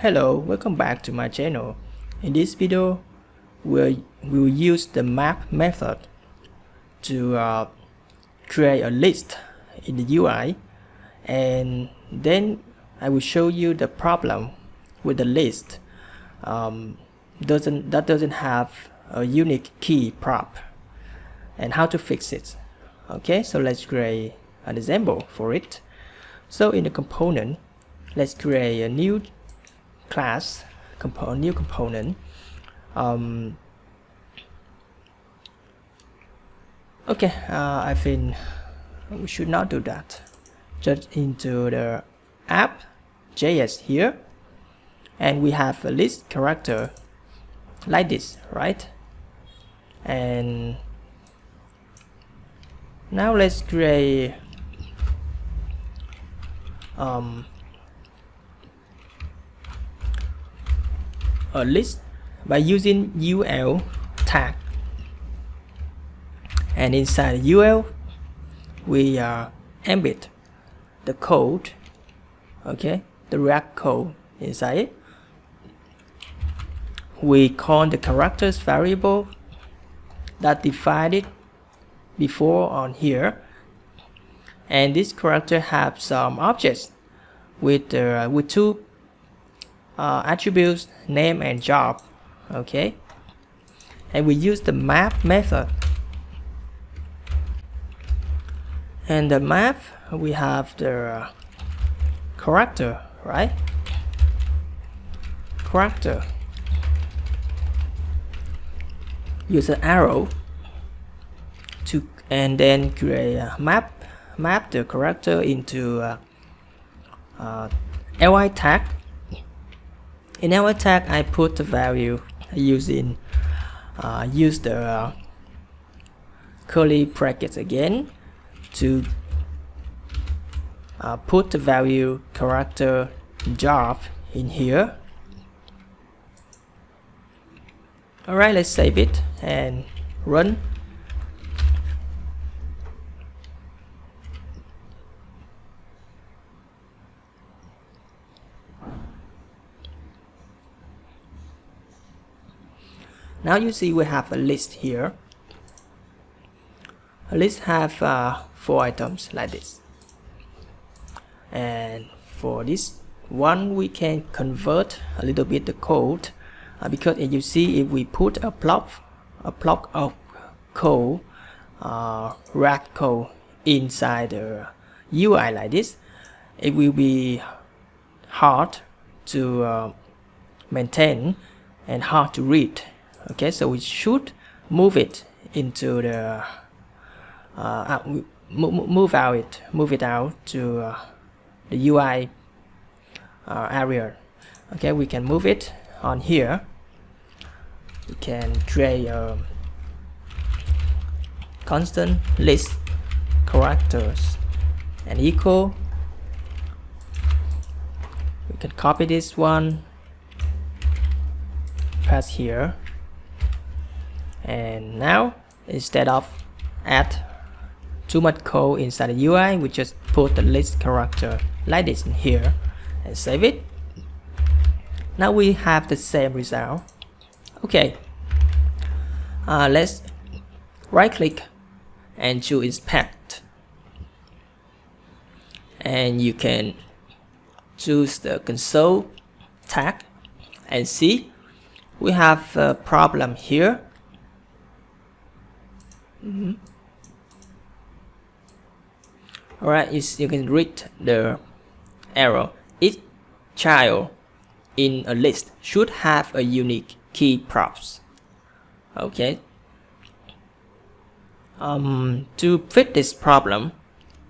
Hello, welcome back to my channel. In this video, we will use the map method to create a list in the UI, and then I will show you the problem with the list that doesn't have a unique key prop and how to fix it. Okay, so let's create an example for it. So in the component, let's create a new class, new component. Okay, I think we should not do that. Just into the app.js here, and we have a list character like this, right? And now let's create a list by using UL tag, and inside the UL we embed the code, okay, the React code inside it. We call the characters variable that defined it before on here, and this character have some objects with two attributes, name and job. Okay, and we use the map method, and the map we have the character, right? Character, use an arrow to, and then create a map the character into li tag. In li tag, I put the value using use the curly brackets again to put the value character job in here. Alright, let's save it and run. Now you see we have a list here. A list have 4 items like this, and for this one we can convert a little bit the code, because as you see, if we put a block of code, React code inside the UI like this, it will be hard to maintain and hard to read. Okay, so we should move it into the move it out to the UI area. Okay, we can move it on here. We can create a constant list characters and equal. We can copy this one, pass here. And now, instead of add too much code inside the UI, we just put the list character like this in here and save it. Now we have the same result. Okay, let's right click and choose inspect, and you can choose the console tag and see we have a problem here. Alright, you can read the error. Each child in a list should have a unique key props. Okay. To fix this problem,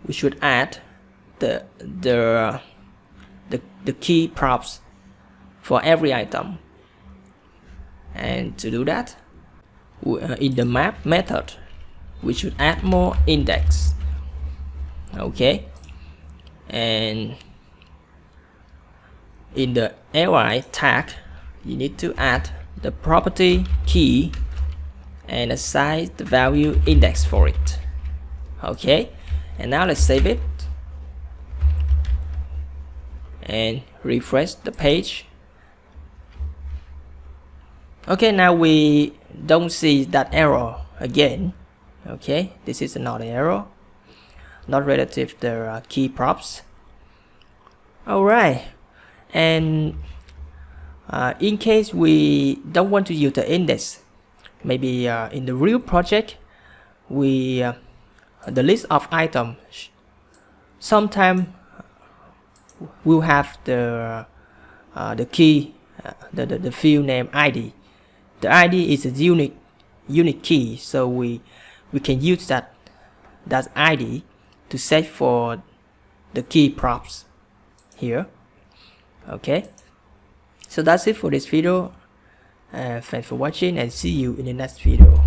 we should add the key props for every item. And to do that, in the map method, we should add more index. Okay, and in the li tag, you need to add the property key and assign the value index for it. Okay, and now let's save it and refresh the page, Okay, now we don't see that error again. Okay, this is another error, not relative to the key props. Alright, and in case we don't want to use the index, maybe in the real project, we the list of items sometimes will have the key, the field name ID. The ID is a unique key, so we can use that ID to set for the key props here. Okay, so that's it for this video. Thanks for watching and see you in the next video.